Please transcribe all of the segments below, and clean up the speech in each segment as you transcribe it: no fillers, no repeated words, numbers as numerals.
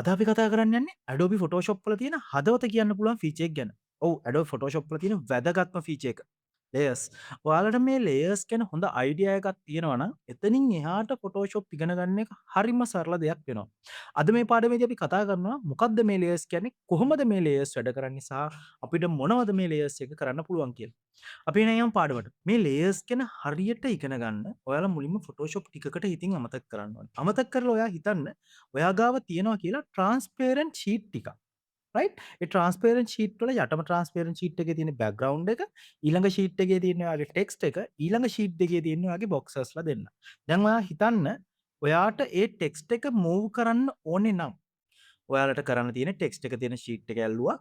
අද අපි කතා කරන්න යන්නේ Adobe Photoshop වල තියෙන හදවත කියන්න පුළුවන් ෆීචර් එක ගැන. ඔව් Adobe Photoshop වල තියෙන වැදගත්ම ෆීචර් එක. ලේයර්ස්. ඔයාලට මේ ලේයර්ස් ගැන හොඳ අයිඩියා එකක් තියෙනවා නම් එතනින් එහාට Photoshop ඉගෙන ගන්න එක හරිම සරල දෙයක් වෙනවා. අද මේ පාඩමේදී අපි කතා කරනවා මොකක්ද මේ ලේයර්ස් කියන්නේ, කොහොමද මේ ලේයර්ස් වැඩ කරන්නේ සහ අපිට මොනවද මේ ලේයර්ස් එක කරන්න පුළුවන් කියලා. අපි එන යමු පාඩමට. මේ ලේයර්ස් ගැන හරියට ඉගෙන ගන්න ඔයාලා මුලින්ම Photoshop ටිකකට හිතින් අමතක කරන්න ඕනේ. අමතක කරලා ඔයා හිතන්න ඔයා ගාව තියෙනවා කියලා ට්‍රාන්ස්පේරන්ට් ෂීට් ටිකක්. රයිට්? ඒ ට්‍රාන්ස්පේරන්ට් ෂීට් වල යටම ට්‍රාන්ස්පේරන්ට් ෂීට් එකේ තියෙන බෑග්ග්‍රවුන්ඩ් එක, ඊළඟ ෂීට් එකේ තියෙන ඔයාගේ ටෙක්ස්ට් එක, ඊළඟ ෂීට් එකේ තියෙන ඔයාගේ බොක්සස්ලා දෙන්න. දැන් ඔයා හිතන්න ඔයාට ඒ ටෙක්ස්ට් එක මූව් කරන්න ඕනේ නම් ඔයාලට කරන්න තියෙන ටෙක්ස්ට් එක තියෙන ෂීට් එක ඇල්ලුවා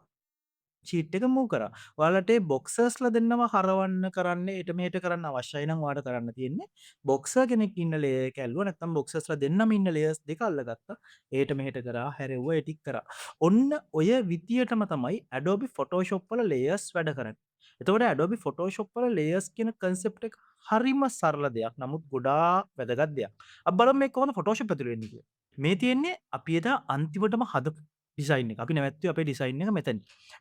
ෂීට් එක මූව් කරා. ඔයාලට ඒ බොක්සර්ස්ලා දෙන්නම හරවන්න කරන්න එට මෙහෙට කරන්න අවශ්‍යයි නම් ඔයාලට කරන්න තියෙන්නේ බොක්සර් කෙනෙක් ඉන්න ලේයර් එක ඇල්ලුවා නැත්නම් බොක්සර්ස්ලා දෙන්නම ඉන්න ලේයර්ස් දෙක අල්ලගත්තා. ඒට මෙහෙට කරා හැරෙව්වා ඒ ටික කරා. ඔන්න ඔය විදියටම තමයි Adobe Photoshop වල ලේයර්ස් වැඩ කරන්නේ. එතකොට Adobe Photoshop වල ලේයර්ස් කියන කන්සෙප්ට් එක හරිම සරල දෙයක්. නමුත් ගොඩාක් වැදගත් දෙයක්. අපි බලමු මේක කොහොමද Photoshop ඇතුළේ වෙන්නේ කියලා. මේ තියෙන්නේ අපි එදා අන්තිමටම හදපු ඩිසයින් එක. අපි නැවැත්තුවේ අපේ ඩිසයින් එක මෙතන.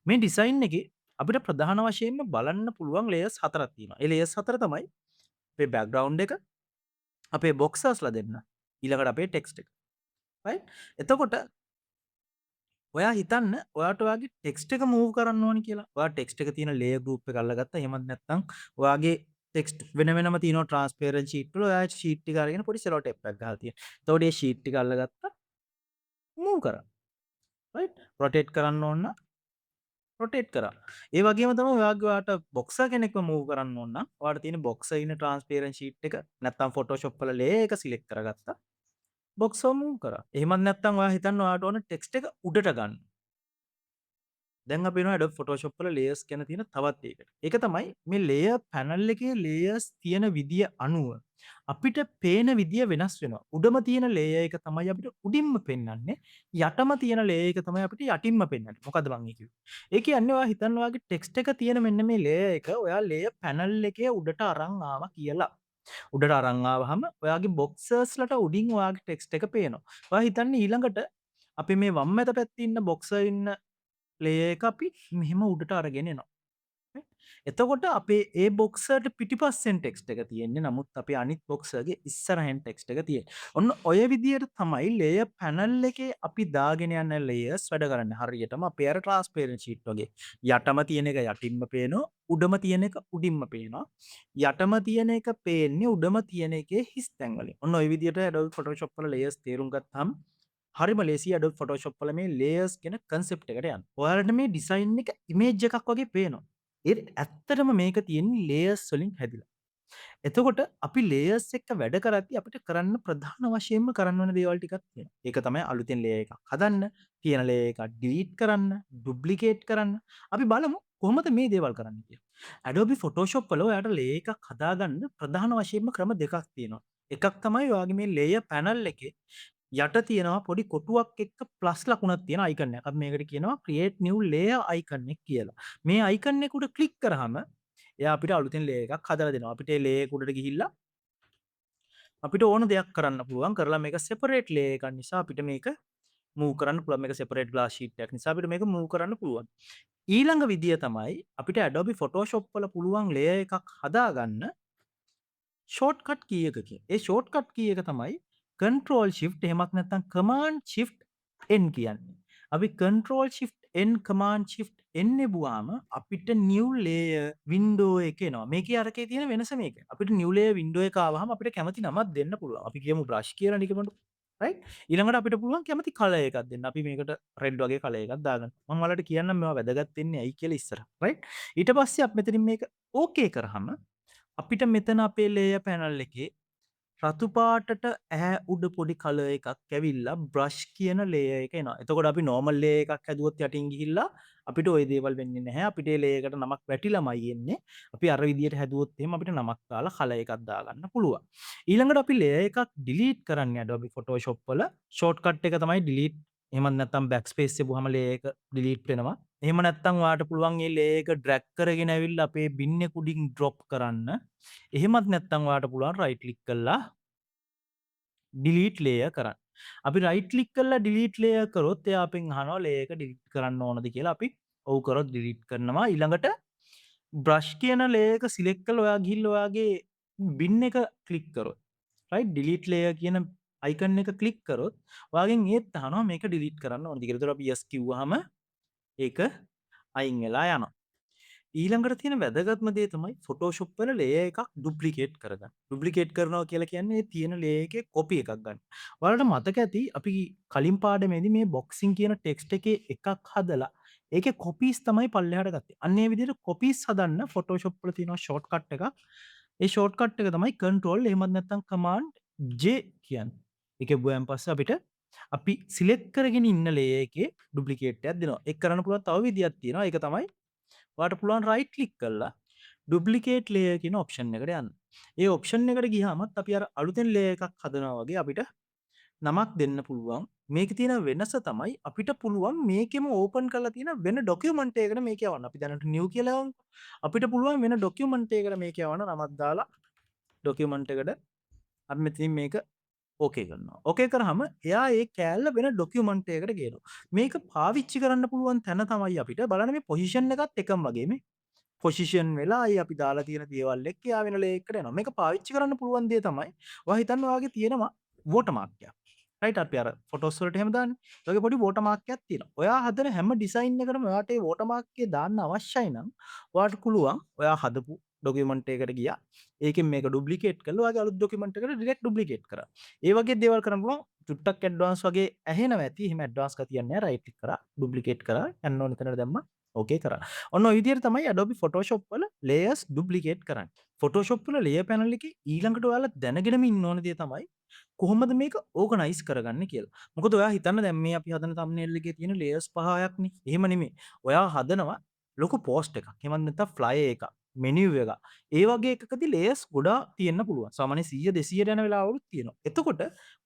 මේ ඩිසයින් එකේ අපිට ප්‍රධාන වශයෙන්ම බලන්න පුළුවන් ලේයර්ස් හතරක් තියෙනවා. ඒ ලේයර්ස් හතර තමයි අපේ බෑග්ග්‍රවුන්ඩ් එක, අපේ බොක්සර්ස්ලා දෙන්න, ඊළඟට අපේ ටෙක්ස්ට් එක. රයිට්? එතකොට ඔයා හිතන්න ඔයාට ඔයාගේ ටෙක්ස්ට් එක මූව් කරන්න ඕනි කියලා. ඔයා ටෙක්ස්ට් එක තියෙන ලේයර් ගෲප් එක අල්ලගත්තා. එහෙමත් නැත්නම් ඔයාගේ ටෙක්ස්ට් වෙන වෙනම තියෙනවා ට්‍රාන්ස්පේරන්ට් ෂීට් වල. ඔයා ෂීට් ටික අරගෙන පොඩි සෙලෝ ටේප් එකක් ගහලා තියෙනවා. එතකොට මේ ෂීට් ටික අල්ලගත්තා, මූව් කරා. රයිට්? රොටේට් කරන්න ඕන නම් රොටේට් කරා. ඒ වගේම තමයි ඔයාට බොක්සර් කෙනෙක්ව මූව් කරන්න ඕන නම් ඔයාට තියෙන බොක්සර් ඉන්න ට්‍රාන්ස්පේරන්ට් ෂීට් එක නැත්නම් Photoshop වල ලේයර් එක සිලෙක්ට් කරගත්තා. බොක්සර් මූව් කරා. එහෙමත් නැත්නම් ඔයා හිතන්න ඔයාට ඕන ටෙක්ස්ට් එක උඩට ගන්න. දැන් අපි එනවා Adobe Photoshop වල ලේයර්ස් ගැන තියෙන තවත් එකකට. ඒක තමයි මේ ලේයර් පැනල් එකේ ලේයර්ස් තියෙන විදිය අනුව අපිට පේන විදිය වෙනස් වෙනවා. උඩම තියෙන ලේයර් එක තමයි අපිට උඩින්ම පෙන්වන්නේ. යටම තියෙන ලේයර් එක තමයි අපිට යටින්ම පෙන්වන්නේ. මොකද්ද මං කිව්වේ? ඒ කියන්නේ ඔයා හිතන්න ඔයාගේ ටෙක්ස්ට් එක තියෙන මෙන්න මේ ලේයර් එක ඔයා ලේයර් පැනල් එකේ උඩට අරන් ආවා කියලා. උඩට අරන් ආවහම ඔයාගේ බොක්සර්ස්ලට උඩින් ඔයාගේ ටෙක්ස්ට් එක පේනවා. ඔයා හිතන්නේ ඊළඟට අපි මේ වම් මැද පැත්තේ ඉන්න බොක්සර් ඉන්න ලේයර් එක අපි මෙහෙම උඩට අරගෙන එනවා. right? එතකොට අපේ ඒ බොක්සර්ට පිටිපස්සෙන් ටෙක්ස්ට් එක තියෙන්නේ. නමුත් අපේ අනිත් බොක්සර්ගේ ඉස්සරහෙන් ටෙක්ස්ට් එක තියෙන්නේ. ඔන්න ඔය විදිහට තමයි ලේයර් පැනල් එකේ අපි දාගෙන යන ලේයර්ස් වැඩ කරන්නේ. හරියටම අපේ අර ට්‍රාන්ස්පේරන්ට් ෂීට් වගේ. යටම තියෙන එක යටින්ම පේනවා. උඩම තියෙන එක උඩින්ම පේනවා. යටම තියෙන එක පේන්නේ උඩම තියෙන එකේ හිස් තැන් වලින්. ඔන්න ඔය විදිහට Adobe Photoshop වල ලේයර්ස් තේරුම් ගත්තාම හරිම ලේසියි Adobe Photoshop වල මේ ලේයර්ස් කියන කන්සෙප්ට් එකට යන්න. ඔයාලට මේ ඩිසයින් එක ඉමේජ් එකක් වගේ පේනවා. ඒත් ඇත්තටම මේක තියෙන්නේ ලේයර්ස් වලින් හැදිලා. එතකොට අපි ලේයර්ස් එක්ක වැඩ කරද්දී අපිට කරන්න ප්‍රධාන වශයෙන්ම කරන්න ඕන දේවල් ටිකක් තියෙනවා. ඒක තමයි අලුතෙන් ලේයර් එකක් හදන්න, තියෙන ලේයර් එකක් ඩිලීට් කරන්න, ඩුප්ලිකේට් කරන්න. අපි බලමු කොහොමද මේ දේවල් කරන්නේ කියලා. Adobe Photoshop වල ඔයාලට ලේයර් එකක් හදාගන්න ප්‍රධාන වශයෙන්ම ක්‍රම දෙකක් තියෙනවා. එකක් තමයි ඔයාගේ මේ ලේයර් පැනල් එකේ යට තියෙනවා පොඩි කොටුවක් එක්ක ප්ලස් ලකුණක් තියෙන අයිකන් එකක්. අපි මේකට කියනවා create new layer icon එක කියලා. මේ අයිකන් එක උඩ ක්ලික් කරාම එයා අපිට අලුතෙන් layer එකක් හදලා දෙනවා. අපිට ඒ layer එක උඩට ගිහිල්ලා අපිට ඕන දෙයක් කරන්න පුළුවන්. කරලා මේක separate layer එකක් නිසා අපිට මේක move කරන්න පුළුවන්. මේක separate glass sheet එකක් නිසා අපිට මේක move කරන්න පුළුවන්. ඊළඟ විදිය තමයි අපිට Adobe Photoshop වල පුළුවන් layer එකක් හදාගන්න ෂෝට්කට් කී එකකින්. ඒ ෂෝට්කට් කී එක තමයි Control Shift එහෙමත් නැත්නම් Command Shift N කියන්නේ. අපි Control Shift N Command Shift N එබුවාම අපිට new layer window එක එනවා. මේකේ අරකේ තියෙන වෙනස මේක. අපිට new layer window එක ආවහම අපිට කැමති නමක් දෙන්න පුළුවන්. අපි කියමු brush කියලා නිකමට. right? ඊළඟට අපිට පුළුවන් කැමති color එකක් දෙන්න. අපි මේකට red වගේ color එකක් දාගන්න. මම ඔයාලට කියන්නම් මේවා වැදගත් වෙන්නේ ඇයි කියලා ඉස්සර. right? ඊට පස්සේ අපි මෙතනින් මේක okay කරාම අපිට මෙතන අපේ ලේයර් පැනල් එකේ රතු පාටට ඇහැ උඩ පොඩි කලර් එකක් ඇවිල්ලා බ්‍රෂ් කියන ලේයර් එක එනවා. එතකොට අපි නෝමල් ලේයර් එකක් හැදුවොත් යටින් ගිහිල්ලා අපිට ওই දේවල් වෙන්නේ නැහැ. අපිට ඒ ලේයර් එකට නමක් වැටිලාමයි එන්නේ. අපි අර විදියට හැදුවොත් එහෙම අපිට නමක් දාලා කලර් එකක් දාගන්න පුළුවන්. ඊළඟට අපි ලේයර් එකක් ඩිලීට් කරන්නේ Adobe Photoshop වල ෂෝට්කට් එක තමයි ඩිලීට්. එහෙමත් නැත්නම් බෑක්ස්පේස් තිබුවම ලේයර් එක ඩිලීට් වෙනවා. එහෙම නැත්නම් ඔයාලට පුළුවන් මේ ලේයර් එක ඩ්‍රැග් කරගෙන ඇවිල්ලා අපේ බින් එක උඩින් ඩ්‍රොප් කරන්න. එහෙමත් නැත්නම් ඔයාලට පුළුවන් රයිට් ක්ලික් කරලා ඩිලීට් ලේයර් කරන්න. අපි රයිට් ක්ලික් කරලා ඩිලීට් ලේයර් කරොත් එයා අපෙන් අහනවා ලේයර් එක ඩිලීට් කරන්න ඕනද කියලා. අපි ඔව් කරොත් ඩිලීට් කරනවා. ඊළඟට බ්‍රෂ් කියන ලේයර් එක සිලෙක්ට් කරලා ඔයා ගිහිල්ලා ඔයාගේ බින් එක ක්ලික් කරොත් රයිට් ඩිලීට් ලේයර් කියන අයිකන් එක ක්ලික් කරොත් ඔයාගෙන් ඒත් අහනවා මේක ඩිලීට් කරන්න ඕනද කියලා. ඒතර අපි yes කිව්වහම ඒක අයින් වෙලා යනවා. ඊළඟට තියෙන වැදගත්ම දේ තමයි Photoshop වල ලේයර් එකක් ඩුප්ලිකේට් කරගන්න. ඩුප්ලිකේට් කරනවා කියලා කියන්නේ ඒ තියෙන ලේයර් එකේ කොපි එකක් ගන්න. ඔයාලට මතක ඇති අපි කලින් පාඩමේදී මේ බොක්සින් කියන ටෙක්ස්ට් එකේ එකක් හදලා ඒකේ කොපීස් තමයි පල්ලෙහාට ගත්තේ. අන්න ඒ විදිහට කොපීස් හදන්න Photoshop වල තියෙනවා ෂෝට්කට් එකක්. ඒ ෂෝට්කට් එක තමයි control එහෙමත් නැත්නම් command J කියන්නේ. ඒක බුවන් පස්සේ අපිට අපි සිලෙක්ට් කරගෙන ඉන්න ලේයර් එකේ ඩුප්ලිකේට් එකක් දෙනවා. ඒක කරන්න පුළුවන් තව විදියක් තියෙනවා. ඒක තමයි ඔයාට පුළුවන් රයිට් ක්ලික් කරලා ඩුප්ලිකේට් ලේයර් කියන ඔප්ෂන් එකට යන්න. ඒ ඔප්ෂන් එකට ගියාමත් අපි අර අලුතෙන් ලේයර් එකක් හදනවා වගේ අපිට නමක් දෙන්න පුළුවන්. මේකේ තියෙන වෙනස තමයි අපිට පුළුවන් මේකෙම ඕපන් කරලා තියෙන වෙන ඩොකියුමන්ට් එකකට මේක යවන්න. අපි දැනට නිව් කියලා යවමු. අපිට පුළුවන් වෙන ඩොකියුමන්ට් එකකට මේක යවන්න නමක් දාලා ඩොකියුමන්ට් එකට අපි මෙතනින් මේක ඕකේ කරනවා. ඕකේ කරාම එයා ඒ කෑල්ල වෙන ඩොකියුමන්ට් එකකට ගේනවා. මේක පාවිච්චි කරන්න පුළුවන් තැන තමයි අපිට බලන්න මේ පොසිෂන් එකත් එකම වගේ මේ පොසිෂන් වෙලා අයි අපි දාලා තියෙන දේවල් එක්ක යා වෙන ලේයර් එකට යනවා. මේක පාවිච්චි කරන්න පුළුවන් දේ තමයි ඔයා හිතන්න ඔයාගේ තියෙනවා වෝටර්මාර්ක් එකක්. රයිට් අපි අර ෆොටෝස් වලට එහෙම දාන්නේ. ඒ වගේ පොඩි වෝටර්මාර්ක් එකක් තියෙනවා. ඔයා හදන හැම ඩිසයින් එකකටම ඔයාට ඒ වෝටර්මාර්ක් එක දාන්න අවශ්‍යයි නම් ඔයාට පුළුවන් ඔයා හදපු ඩොකියුමන්ට් එකකට ගියා. ඒකෙන් මේක ඩුප්ලිකේට් කරලා ඔයාගේ අලුත් ඩොකියුමන්ට් එකට ඩිරෙක්ට් ඩුප්ලිකේට් කරා. ඒ වගේ දේවල් කරන්න පුළුවන්. චුට්ටක් ඇඩ්වාන්ස් වගේ ඇහෙනවා ඇති. එහෙම ඇඩ්වාන්ස් ගතියක් නැහැ. රයිට් ක්ලික් කරා ඩුප්ලිකේට් කරා යන්න ඕන තැනට දැම්මා. ඕකේ කරා. ඔන්න ඔය විදිහට තමයි Adobe Photoshop වල layers duplicate කරන්නේ. Photoshop වල layer panel එකේ ඊළඟට ඔයාලා දැනගෙනම ඉන්න ඕන දේ තමයි කොහොමද මේක ඕගනයිස් කරගන්නේ කියලා. මොකද ඔයා හිතන්න දැන් මේ අපි හදන thumbnail එකේ තියෙන layers 5ක් නේ. එහෙම නෙමෙයි. ඔයා හදනවා ලොකු post එකක්. එහෙම නැත්නම් flyer එකක්. menu එකක්. ඒ වගේ එකකදී layers ගොඩාක් තියෙන්න පුළුවන්. සාමාන්‍ය 100 200 යන වෙලාවලුත් තියෙනවා. එතකොට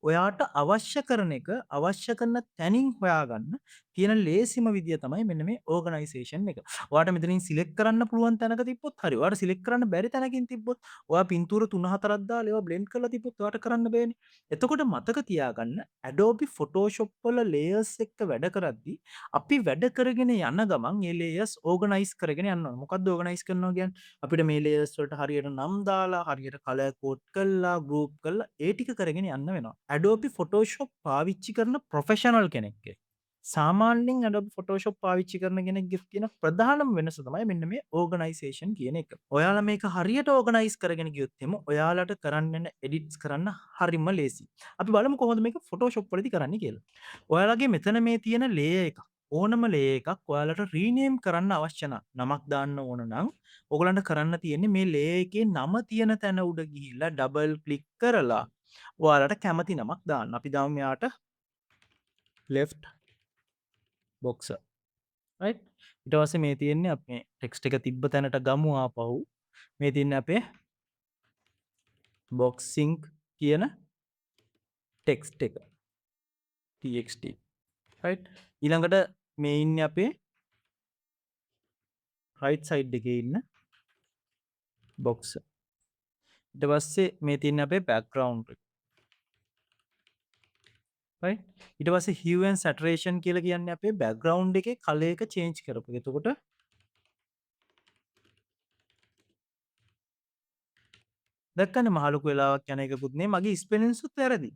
ඔයාට අවශ්‍ය කරන එක අවශ්‍ය කරන තැනින් හොයාගන්න තියෙන ලේසිම විදිය තමයි මෙන්න මේ ඕගනයිසේෂන් එක. ඔයාට මෙතනින් සිලෙක්ට් කරන්න පුළුවන් තැනක තිබ්බොත් හරි. ඔයාට සිලෙක්ට් කරන්න බැරි තැනකින් තිබ්බොත් ඔයා පින්තූර 3-4ක් දාලා ඒවා බ්ලෙන්ඩ් කරලා තිබ්බොත් ඔයාට කරන්න බෑනේ. එතකොට මතක තියාගන්න Adobe Photoshop වල layers එක්ක වැඩ කරද්දී අපි වැඩ කරගෙන යන ගමන් මේ layers ඕගනයිස් කරගෙන යන්න ඕනේ. මොකද්ද ඕගනයිස් කරනවා කියන්නේ? අපිට මේ layers වලට හරියට නම් දාලා හරියට කලර් කෝඩ් කරලා ගෲප් කරලා ඒ ටික කරගෙන යන්න වෙනවා. Adobe Photoshop පාවිච්චි කරන ප්‍රොෆෙෂනල් කෙනෙක් එක්ක සාමාන්‍යයෙන් Adobe Photoshop පාවිච්චි කරන කෙනෙක්ගේ තියෙන ප්‍රධානම වෙනස තමයි මෙන්න මේ ඕගනයිසේෂන් කියන එක. ඔයාලා මේක හරියට ඕගනයිස් කරගෙන ගියොත් එimhe ඔයාලට කරන්න යන එඩිට්ස් කරන්න හරිම ලේසි. අපි බලමු කොහොමද මේක Photoshop වලදී කරන්නේ කියලා. ඔයාලගේ මෙතන මේ තියෙන ලේයර් එක ඕනම ලේයර් එකක් ඔයාලට රීනේම් කරන්න අවශ්‍ය නමක් දාන්න ඕන නම් ඔයගලන්ට කරන්න තියෙන්නේ මේ ලේයර් එකේ නම තියෙන තැන උඩ ගිහිල්ලා ඩබල් ක්ලික් කරලා ඔයාලට කැමති නමක් දාන්න. අපි දාමු මෙයාට left boxer. right? ඊට පස්සේ මේ තියෙන්නේ අපි ටෙක්ස්ට් එක තිබ්බ තැනට ගමු ආපහු. මේ තියෙන්නේ අපේ boxing කියන ටෙක්ස්ට් එක. txt. right? ඊළඟට මේ ඉන්නේ අපේ right side එකේ ඉන්න boxer. ඊට පස්සේ මේ තියෙන්නේ අපේ background එක. right? ඊට පස්සේ hue and saturation කියලා කියන්නේ අපේ background එකේ color එක change කරපු එක. එතකොට දැක්කනේ මහ ලොකු වෙලාවක් යන එකකුත් නේ මගේ ස්පෙලිංස් උත් වැරදි.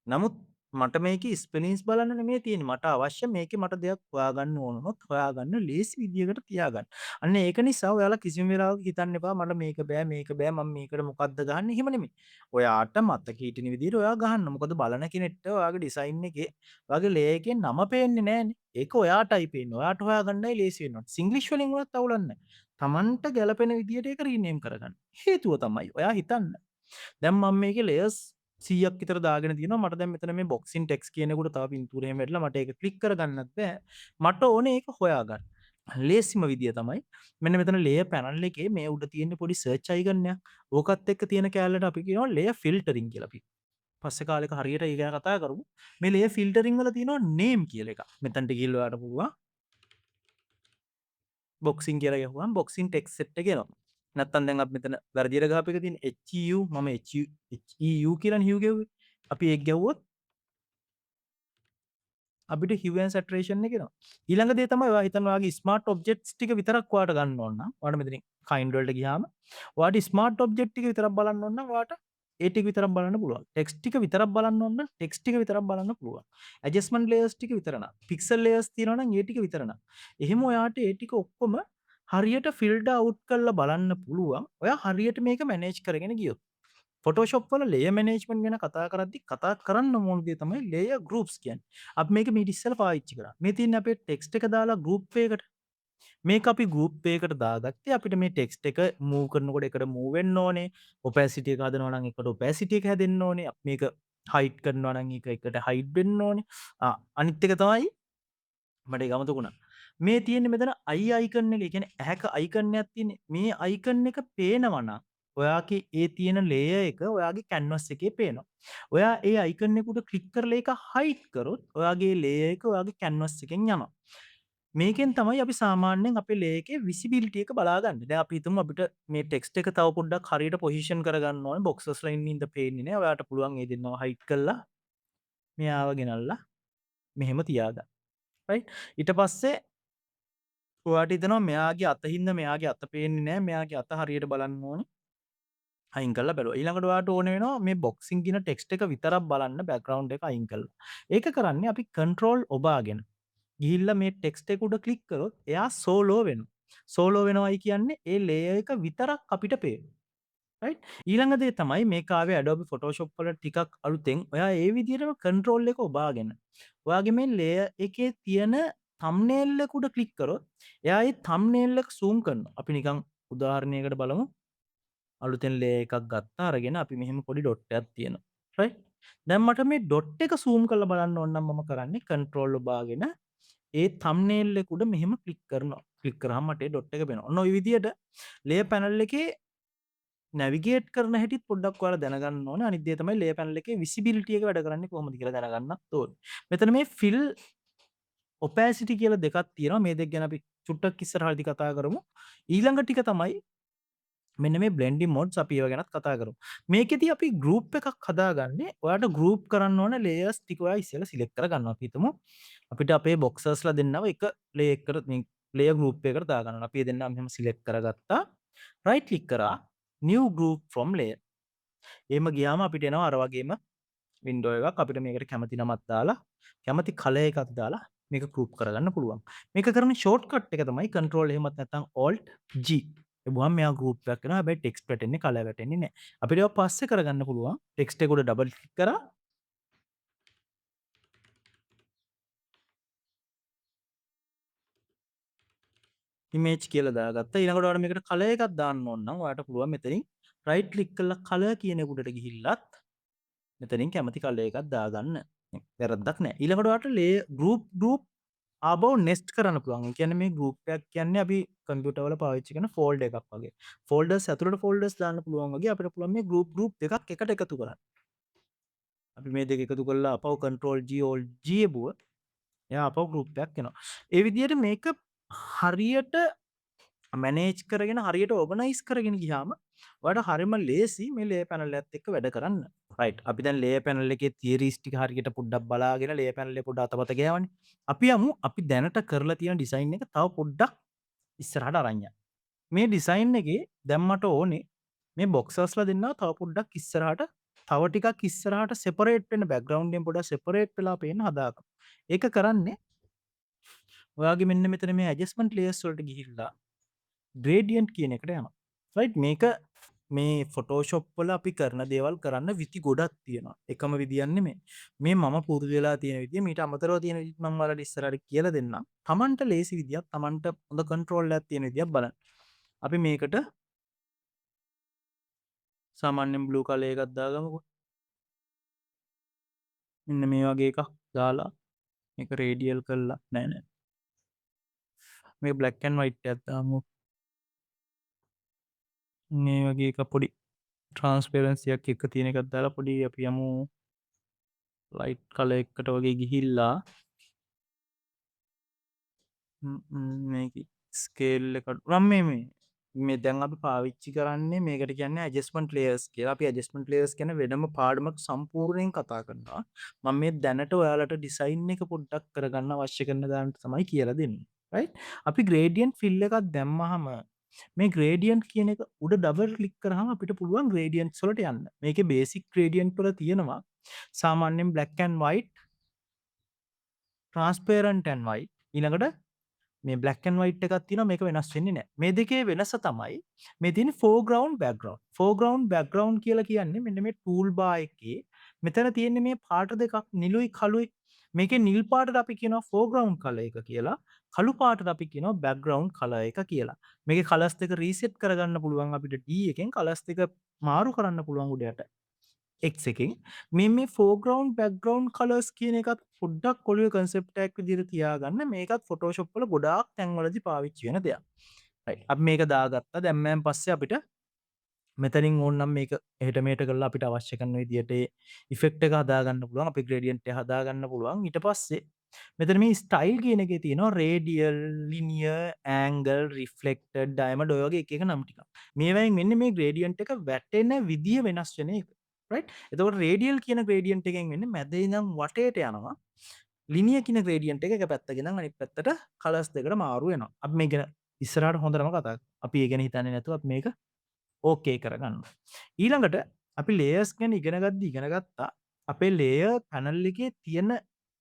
නමුත් මට මේකේ ස්පෙලිංස් බලන්න නෙමෙයි තියෙන්නේ. මට අවශ්‍ය මේකේ මට දෙයක් හොයාගන්න ඕන වුණොත් හොයාගන්න ලේසි විදියකට තියාගන්න. අන්න ඒක නිසා ඔයාලා කිසිම වෙලාවක හිතන්න එපා මට මේක බෑ මම මේකට මොකද්ද ගහන්නේ එහෙම නෙමෙයි. ඔයාට මතක හිටින විදියට ඔයා ගහන්න. මොකද බලන කෙනෙක්ට ඔයාගේ ඩිසයින් එකේ ඔයාගේ ලේයර් එකේ නම පේන්නේ නෑනේ. ඒක ඔයාටයි පේන්නේ. ඔයාට හොයාගන්නයි ලේසි වෙනවා. සිංග්ලිෂ් වලින් වුණත් අවුලක් නෑ. Tamanට ගැලපෙන විදියට ඒක රීනේම් කරගන්න. හේතුව තමයි ඔයා හිතන්න. දැන් මම මේකේ ලේයර්ස් 100ක් විතර දාගෙන තියෙනවා. මට දැන් මෙතන මේ බොක්සින් ටෙක්ස්ට් කියනකොට තව පින්තූරය එහෙම වැටලා මට ඒක ක්ලික් කරගන්නත් බෑ. මට ඕනේ ඒක හොයාගන්න. ලේසිම විදිය තමයි මෙන්න මෙතන ලේයර් පැනල් එකේ මේ උඩ තියෙන පොඩි සර්ච් අයිකන් එකක්. ඕකත් එක්ක තියෙන කැලලට අපි කියනවා ලේයර් ෆිල්ටරින් කියලා අපි. පස්සේ කාලෙක හරියට ඒක ගැන කතා කරමු. මේ ලේයර් ෆිල්ටරින් වල තියෙනවා නේම් කියලා එකක්. මෙතනට ගිහිල්ලා ඔයාලට පුළුවන් බොක්සින් කියලා ගහුවම බොක්සින් ටෙක්ස්ට් සෙට් එක එනවා. නැත්තම් දැන් අපි මෙතන වැරදියට ගහපු එක තියෙන HEU මම HEU කියලානේ හියු ගැව්වේ. අපි ඒක ගැව්වොත් අපිට hue and saturation එක එනවා. ඊළඟ දේ තමයි ඔයා හිතන්න ඔයාගේ ස්මාර්ට් ඔබ්ජෙක්ට්ස් ටික විතරක් ඔයාට ගන්න ඕන නම් ඔයාට මෙතනින් kind වලට ගියාම ඔයාට ස්මාර්ට් ඔබ්ජෙක්ට් ටික විතරක් බලන්න ඕන නම් ඔයාට ඒ ටික විතරක් බලන්න පුළුවන්. ටෙක්ස්ට් ටික විතරක් බලන්න ඕන නම් ටෙක්ස්ට් ටික විතරක් බලන්න පුළුවන්. ඇඩ්ජස්ට්මන්ට් ලේයර්ස් ටික විතර නම්. පික්සල් ලේයර්ස් තියෙනවා නම් ඒ ටික විතර නම්. එහෙම ඔයාට ඒ ටික ඔක්කොම හරියට ෆිල්ටර් අවුට් කරලා බලන්න පුළුවන්. ඔයා හරියට මේක මැනේජ් කරගෙන ගියොත්. ෆොටෝෂොප් වල ලේයර් මැනේජ්මන්ට් ගැන කතා කරද්දි කතා කරන්න ඕන දේ තමයි ලේයර් ගෲප්ස් කියන්නේ. අපි මේක මීට ඉස්සෙල්ලා පාවිච්චි කරා. මේ තියෙන්නේ අපේ ටෙක්ස්ට් එක දාලා ගෲප් එකකට. මේක අපි ගෲප් එකකට දාගත්තේ අපිට මේ ටෙක්ස්ට් එක මූව් කරනකොට එකට මූව් වෙන්න ඕනේ. ඔපැසිටි එක හදනවා නම් එකට ඔපැසිටි එක හැදෙන්න ඕනේ. අපි මේක හයිඩ් කරනවා නම් ඒක එකට හයිඩ් වෙන්න ඕනේ. අනිත් එක තමයි මට ඒක අමතක වුණා. මේ තියෙන්නේ මෙතන අයි අයිකන් එක. ඒ කියන්නේ ඇහැක අයිකන් එකක් තියෙන්නේ. මේ අයිකන් එක පේනවා නම් ඔයාගේ ඒ තියෙන ලේයර් එක ඔයාගේ canvas එකේ පේනවා. ඔයා ඒ අයිකන් එක උඩ ක්ලික් කරලා ඒක හයිඩ් කරොත් ඔයාගේ ලේයර් එක ඔයාගේ canvas එකෙන් යනවා. මේකෙන් තමයි අපි සාමාන්‍යයෙන් අපේ ලේයර් එකේ visibility එක බලාගන්නේ. දැන් අපි හිතමු අපිට මේ ටෙක්ස්ට් එක තව පොඩ්ඩක් හරියට පොසිෂන් කරගන්න ඕනේ. boxes ලා ඉන්න පේන්නේ නැහැ. ඔයාට පුළුවන් ඒ දෙන්නව හයිඩ් කරලා මෙයාව ගෙනල්ලා මෙහෙම තියාගන්න. රයිට්. ඊට පස්සේ ඔයාට හිතෙනවා මෙයාගේ අතින්ද මෙයාගේ අත පේන්නේ නැහැ. මෙයාගේ අත හරියට බලන්න ඕනේ. අයින් කරලා බැලුවා. ඊළඟට ඔයාට ඕන වෙනවා මේ බොක්සින් කියන ටෙක්ස්ට් එක විතරක් බලන්න බෑග්ග්‍රවුන්ඩ් එක අයින් කරලා. ඒක කරන්නේ අපි කන්ට්‍රෝල් ඔබාගෙන. ගිහිල්ලා මේ ටෙක්ස්ට් එක උඩ ක්ලික් කරොත් එයා සෝලෝ වෙනවා. සෝලෝ වෙනවයි කියන්නේ ඒ ලේයර් එක විතරක් අපිට පේනවා. රයිට්. ඊළඟ දේ තමයි මේක ආවේ Adobe Photoshop වල ටිකක් අලුතෙන්. ඔයා ඒ විදිහටම කන්ට්‍රෝල් එක ඔබාගෙන. ඔයාගේ මේ ලේයර් එකේ තියෙන thumbnail එක උඩ ක්ලික් කරොත් එයා ඒ thumbnail එක zoom කරනවා. අපි නිකන් උදාහරණයකට බලමු. අලුතෙන් ලේයර් එකක් ගත්තා අරගෙන අපි මෙහෙම පොඩි ඩොට් එකක් තියෙනවා. රයිට්. දැන් මට මේ ඩොට් එක zoom කරලා බලන්න ඕන නම් මම කරන්නේ කන්ට්‍රෝල් ඔබාගෙන ඒ thumbnail එක උඩ මෙහෙම ක්ලික් කරනවා. ක්ලික් කරාම මට ඒ ඩොට් එක පේනවා. ඔන්න ඔය විදිහට ලේයර් පැනල් එකේ නැවිගේට් කරන හැටිත් පොඩ්ඩක් ඔයාලා දැනගන්න ඕනේ. අනිත් දේ තමයි ලේයර් පැනල් එකේ විසිබිලිටි එක වැඩ කරන්නේ කොහොමද කියලා දැනගන්නත් ඕනේ. මෙතන මේ ෆිල් ඔපැසිටි කියලා දෙකක් තියෙනවා. මේ දෙක ගැන අපි චුට්ටක් ඉස්සරහදී කතා කරමු. ඊළඟ ටික තමයි මෙන්න මේ බ්ලෙන්ඩින් මොඩ්ස් අපි ඒව ගැනත් කතා කරමු. මේකෙදි අපි ගෲප් එකක් හදාගන්නේ. ඔයාට ගෲප් කරන්න ඕන ලේයර්ස් ටික ඔයා ඉස්සෙල්ලා සිලෙක්ට් කරගන්නවා. අපි හිතමු අපිට අපේ බොක්සර්ස්ලා දෙන්නව එක ලේයර් ගෲප් එකකට දාගන්න ඕන. අපි ඒ දෙන්නව මෙහෙම සිලෙක්ට් කරගත්තා. රයිට් ක්ලික් කරා new group from layer. එහෙම ගියාම අපිට එනවා අර වගේම වින්ඩෝ එකක්. අපිට මේකට කැමති නමක් දාලා කැමති කලර් එකක් දාලා මේක ගෲප් කරගන්න පුළුවන්. මේක කරන ෂෝට්කට් එක තමයි control එහෙමත් නැත්නම් alt G. එබුවම මෙයා ගෲප් එකක් වෙනවා. හැබැයි ටෙක්ස්ට් වැටෙන්නේ කලර් වැටෙන්නේ නැහැ. අපිට ඒක පස්සේ කරගන්න පුළුවන්. ටෙක්ස්ට් එක උඩ ඩබල් ක්ලික් කරා ඉමේජ් කියලා දාගත්තා. ඊළඟට ඔයාලා මේකට කලර් එකක් දාන්න ඕන නම් ඔයාලට පුළුවන් මෙතනින් රයිට් ක්ලික් කරලා කලර් කියන උඩට ගිහිල්ලත් මෙතනින් කැමති කලර් එකක් දාගන්න. වැරද්දක් නැහැ. ඊළඟට ඔයාලට ගෲප් ආපහු නෙස්ට් කරන්න පුළුවන්. ඒ කියන්නේ මේ ගෲප් එකක් කියන්නේ අපි කම්පියුටර් වල පාවිච්චි කරන ෆෝල්ඩර් එකක් වගේ. ෆෝල්ඩර්ස් ඇතුළට ෆෝල්ඩර්ස් දාන්න පුළුවන් වගේ අපිට පුළුවන් මේ ගෲප් දෙකක් එකට එකතු කරන්න. අපි මේ දෙක එකතු කරලා ආපහු control G alt G එබුව එයා ආපහු ගෲප් එකක් එනවා. ඒ විදිහට මේක හරියට මැනේජ් කරගෙන හරියට ඕගනයිස් කරගෙන ගියාම ඔයාලට හරියම ලේසි මේ ලේයර් පැනල් එකත් එක්ක වැඩ කරන්න. රයිට්. අපි දැන් ලේයර් පැනල් එකේ තියරිස් ටික හරියට පොඩ්ඩක් බලාගෙන ලේයර් පැනල් එක පොඩ්ඩක් අතපත ගෑවනේ. අපි යමු අපි දැනට කරලා තියෙන ඩිසයින් එක තව පොඩ්ඩක් ඉස්සරහට අරන් යන්න. මේ ඩිසයින් එකේ දැන් මට ඕනේ මේ බොක්සර්ස්ලා දෙන්නවා තව පොඩ්ඩක් ඉස්සරහට තව ටිකක් ඉස්සරහට සෙපරේට් වෙන්න බෑග්ග්‍රවුන්ඩ් එකෙන් පොඩ්ඩක් සෙපරේට් වෙලා පේන්න හදාගන්න. ඒක කරන්නේ ඔයාගේ මෙන්න මෙතන මේ ඇඩ්ජස්ට්මන්ට් ලේයර්ස් වලට ගිහිල්ලා ග්‍රේඩියන්ට් කියන එකට යනවා. රයිට්. මේක මේ ෆොටෝෂොප් වල අපි කරන දේවල් කරන්න විදි ගොඩක් තියෙනවා. එකම විදියක් නෙමෙයි. මේ මම පුරුදු වෙලා තියෙන විදිය මීට අමතරව තියෙන විදිහත් මම ඔයාලට ඉස්සරහට කියලා දෙන්නම්. Tamanට ලේසි විදියක්, Tamanට හොඳ කන්ට්‍රෝල් එකක් තියෙන විදියක් බලන්න. අපි මේකට සාමාන්‍යයෙන් බ්ලූ කලර් එකක් දාගමුකෝ. මෙන්න මේ වගේ එකක් දාලා මේක රේඩියල් කරලා නෑ. මේ බ්ලැක් ඇන්ඩ් වයිට් එකක් දාමු. මේ වගේ එක පොඩි ට්‍රාන්ස්පරන්සි එකක් එක තියෙන එකක් දාලා පොඩි අපි යමු ලයිට් කලර් එකකට වගේ ගිහිල්ලා මේක ස්කේල් එක මම මේ මේ දැන් අපි පාවිච්චි කරන්නේ මේකට කියන්නේ ඇඩ්ජස්ට්මන්ට් ලේයර්ස් කියලා. අපි ඇඩ්ජස්ට්මන්ට් ලේයර්ස් ගැන වෙනම පාඩමක් සම්පූර්ණයෙන් කතා කරනවා. මම මේ දැනට ඔයාලට ඩිසයින් එක පොඩ්ඩක් කරගන්න අවශ්‍ය කරන දාන්න තමයි කියලා දෙන්නේ. රයිට්? අපි ග්‍රේඩියන්ට් ෆිල් එකක් දැම්මහම මේ ග්‍රේඩියන්ට් කියන එක උඩ ඩබල් ක්ලික් කරාම අපිට පුළුවන් ග්‍රේඩියන්ට්ස් වලට යන්න. මේකේ බේසික් ග්‍රේඩියන්ට් වල තියෙනවා සාමාන්‍යයෙන් black and white, transparent and white. ඊළඟට මේ black and white එකක් තියෙනවා මේක වෙනස් වෙන්නේ නැහැ. මේ දෙකේ වෙනස තමයි මේ තියෙන්නේ foreground background. foreground background කියලා කියන්නේ මෙන්න මේ tool bar එකේ මෙතන තියෙන්නේ මේ පාට දෙකක් නිලුයි කළුයි. මේකේ නිල් පාටට අපි කියනවා foreground color එක කියලා. කළු පාටට අපි කියනවා background color එක කියලා. මේකේ colors දෙක reset කරගන්න පුළුවන් අපිට D එකෙන් colors දෙක මාරු කරන්න පුළුවන් උඩයට. X එකෙන් මේ foreground background colors කියන එකත් පොඩ්ඩක් ඔළුවේ concept එකක් විදිහට තියාගන්න. මේකත් Photoshop වල ගොඩාක් තැන්වලදී පාවිච්චි වෙන දෙයක්. right. අපි මේක දාගත්තා. දැන් මම පස්සේ අපිට මෙතනින් ඕනනම් මේක එහෙට මෙහෙට කරලා අපිට අවශ්‍ය කරන විදිහට ඒ ඉෆෙක්ට් එක හදාගන්න පුළුවන්. අපි gradient එක හදාගන්න පුළුවන්. ඊට පස්සේ මෙතන මේ style කියන එකේ තියෙනවා radial, linear, angle, reflected, diamond ඔය වගේ එක එක නම් ටිකක්. මේවායින් වෙන්නේ මේ gradient එක වැටෙන විදිය වෙනස් වෙන එක. right. එතකොට radial කියන gradient එකෙන් වෙන්නේ මැද ඉඳන් වටේට යනවා. linear කියන gradient එක එක පැත්තක ඉඳන් අනිත් පැත්තට colors දෙකට මාරු වෙනවා. අපි මේක ගැන ඉස්සරහට හොඳටම කතා කරමු. අපි ඒ ගැන හිතන්නේ නැතුව අපි මේක ඕකේ කරගන්න. ඊළඟට අපි layers ගැන ඉගෙන ගත්තා. අපේ layer panel එකේ තියෙන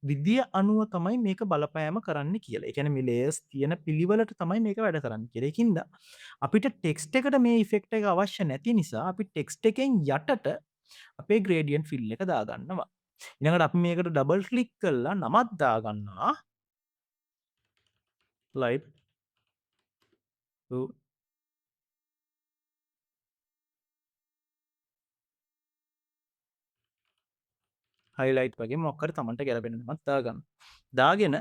විදිය අනුව තමයි මේක බලපෑම කරන්න කියලා. ඒ කියන්නේ මේ layers තියෙන පිළිවෙලට තමයි මේක වැඩ කරන්නේ කියලා. ඒකින්ද අපිට text එකට මේ effect එක අවශ්‍ය නැති නිසා අපි text එකෙන් යටට අපේ gradient fill එක දාගන්නවා. ඊළඟට අපි මේකට double click කරලා නමක් දාගන්නවා. light blue highlight වගේ මොකක් හරි Tamanට ගැලපෙන නමක් දාගන්න. දාගෙන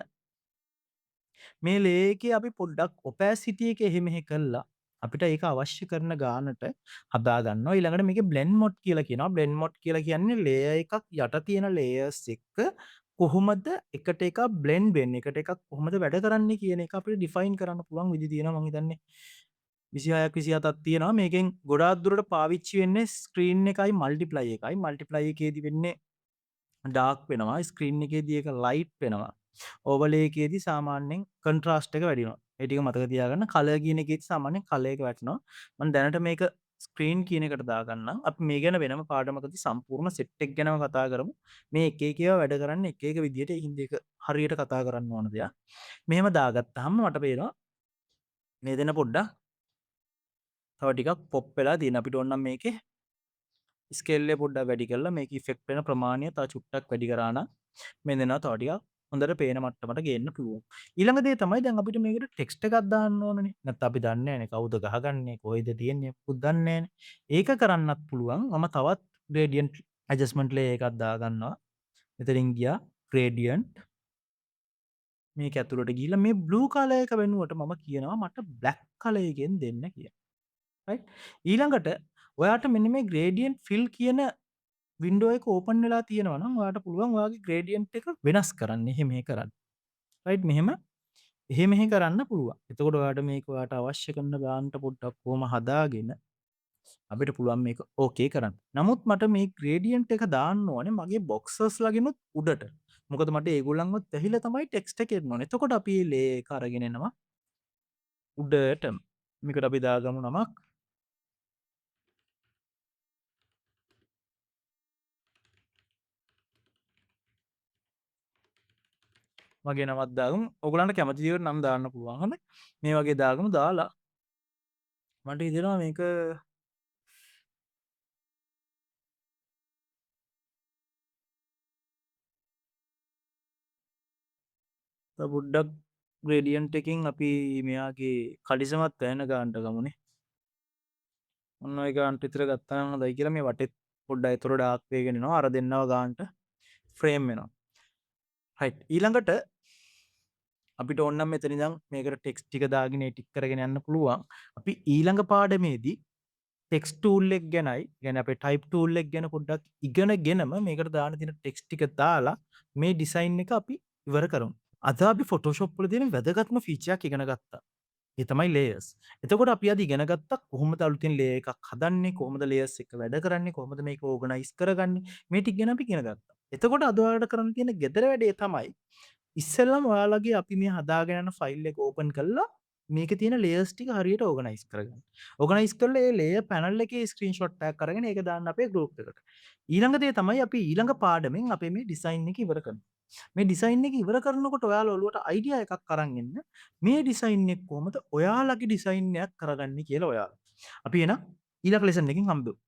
මේ layer එකේ අපි පොඩ්ඩක් opacity එක එහෙ මෙහෙ කරලා අපිට ඒක අවශ්‍ය කරන ගානට හදා ගන්නවා. ඊළඟට මේකේ blend mode කියලා කියනවා. blend mode කියලා කියන්නේ layer එකක් යට තියෙන layers එක්ක කොහොමද එකට එකක් blend වෙන්නේ, එකට එකක් කොහොමද වැඩ කරන්නේ කියන එක අපිට define කරන්න පුළුවන් විදි තියෙනවා. මම හිතන්නේ 26ක් 27ක් තියෙනවා. මේකෙන් ගොඩාක් දුරට පාවිච්චි වෙන්නේ screen එකයි multiply එකයි. multiply එකේදී වෙන්නේ ඩාර්ක් වෙනවා. ස්ක්‍රීන් එකේදී ඒක ලයිට් වෙනවා. ඕවර්ලේ එකේදී සාමාන්‍යයෙන් කොන්ට්‍රාස්ට් එක වැඩි වෙනවා. ඒ ටික මතක තියාගන්න. කලර් කියන එකේදී සාමාන්‍යයෙන් කලර් එක වැටෙනවා. මම දැනට මේක ස්ක්‍රීන් කියන එකට දාගන්නම්. අපි මේ ගැන වෙනම පාඩමකදී සම්පූර්ණ සෙට් එක ගැනම කතා කරමු. මේ එක එක ඒවා වැඩ කරන්නේ එක එක විදිහට. ඒ හින්දා ඒක හරියට කතා කරන්න ඕන දෙයක්. මෙහෙම දාගත්තාම මට පේනවා මේ දෙන පොඩ්ඩක් තව ටිකක් පොප් වෙලා තියෙන. අපිට ඕන නම් මේකේ ස්කේල් එක පොඩ්ඩක් වැඩි කරලා මේකේ ඉෆෙක්ට් වෙන ප්‍රමාණය තව චුට්ටක් වැඩි කරා නම් මේ දෙනවා තව ටිකක් හොඳට පේන මට්ටමට ගේන්න පුළුවන්. ඊළඟ දේ තමයි දැන් අපිට මේකට ටෙක්ස්ට් එකක් දාන්න ඕනනේ. නැත්නම් අපි දන්නේ නැහැනේ කවුද ගහගන්නේ කොහෙද තියෙන්නේ මොකුත් දන්නේ නැහැනේ. ඒක කරන්නත් පුළුවන්. මම තවත් gradient adjustment layer එකක් දාගන්නවා. මෙතනින් ගියා gradient මේක ඇතුළට ගිහිල්ලා මේ blue color එක වෙනුවට මම කියනවා මට black color එකෙන් දෙන්න කියලා. right. ඊළඟට ඔයාට මෙන්න මේ gradient fill කියන වින්ඩෝ එක ඕපන් වෙලා තියෙනවා නම් ඔයාට පුළුවන් ඔයාගේ gradient එක වෙනස් කරන්න. එහෙම මෙහෙ කරන්න. right මෙහෙම එහෙ මෙහෙ කරන්න පුළුවන්. එතකොට ඔයාට මේක ඔයාට අවශ්‍ය කරන ගානට පොඩ්ඩක් කොහම හදාගෙන අපිට පුළුවන් මේක ඕකේ කරන්න. නමුත් මට මේ gradient එක දාන්න ඕනේ මගේ boxes ලගෙනුත් උඩට. මොකද මට ඒගොල්ලන්ව ඇහිලා තමයි text එක එන්න ඕනේ. එතකොට අපි මේ layer එක අරගෙන එනවා උඩට. මේකට අපි දාගමු නමක් මගේ නමක් දාගමු. ඔයගලන්ට කැමති දේවල් නම් දාන්න පුළුවන්. හරි. මේ වගේ දාගමු. දාලා මට හිතෙනවා මේක තව පොඩ්ඩක් ග්‍රේඩියන්ට් එකකින් අපි මෙයාගේ කලිසමත් වැයෙන ගානට ගමුනේ. ඔන්න ඔය ගානට විතර ගත්තා නම් හොඳයි කියලා මේ වටෙත් පොඩ්ඩක් ඒතර ඩාර්ක් වේගෙන එනවා. අර දෙන්නව ගානට ෆ්‍රේම් වෙනවා. රයිට්. ඊළඟට අපිට ඕන නම් මෙතන ඉඳන් මේකට ටෙක්ස්ට් ටික දාගෙන ඒ ටික කරගෙන යන්න පුළුවන්. අපි ඊළඟ පාඩමේදී ටෙක්ස්ට් ටූල් එක ගැනයි, يعني අපේ ටයිප් ටූල් එක ගැන පොඩ්ඩක් ඉගෙනගෙනම මේකට දාන්න තියෙන ටෙක්ස්ට් ටික දාලා මේ ඩිසයින් එක අපි ඉවර කරමු. අද අපි Photoshop වල තියෙන වැදගත්ම ෆීචර් එකක් ඉගෙන ගත්තා. ඒ තමයි ලේයර්ස්. එතකොට අපි අද ඉගෙන ගත්තා කොහොමද අලුතෙන් ලේයර් එකක් හදන්නේ, කොහොමද ලේයර්ස් එක්ක වැඩ කරන්නේ, කොහොමද මේක ඕගනයිස් කරගන්නේ, මේ ටික ගැන අපි ඉගෙන ගත්තා. එතකොට අද ඔයාලට කරන්න තියෙන ගෙදර වැඩේ තමයි ඉස්සෙල්ලම ඔයාලගේ අපි මේ හදාගෙන යන ෆයිල් එක ඕපන් කරලා මේකේ තියෙන ලේයර්ස් ටික හරියට ඕගනයිස් කරගන්න. ඕගනයිස් කරලා ඒ ලේයර් පැනල් එකේ ස්ක්‍රීන්ෂොට් එකක් අරගෙන ඒක දාන්න අපේ ගෲප් එකට. ඊළඟ දේ තමයි අපි ඊළඟ පාඩමෙන් අපේ මේ ඩිසයින් එක ඉවර කරන්නේ. මේ ඩිසයින් එක ඉවර කරනකොට ඔයාලා ඔලුවට අයිඩියා එකක් අරන් එන්න. මේ ඩිසයින් එක කොහොමද ඔයාලගේ ඩිසයින් එකක් කරගන්නේ කියලා ඔයාලා. අපි එහෙනම් ඊළඟ ලෙසන් එකකින් හම්බෙමු.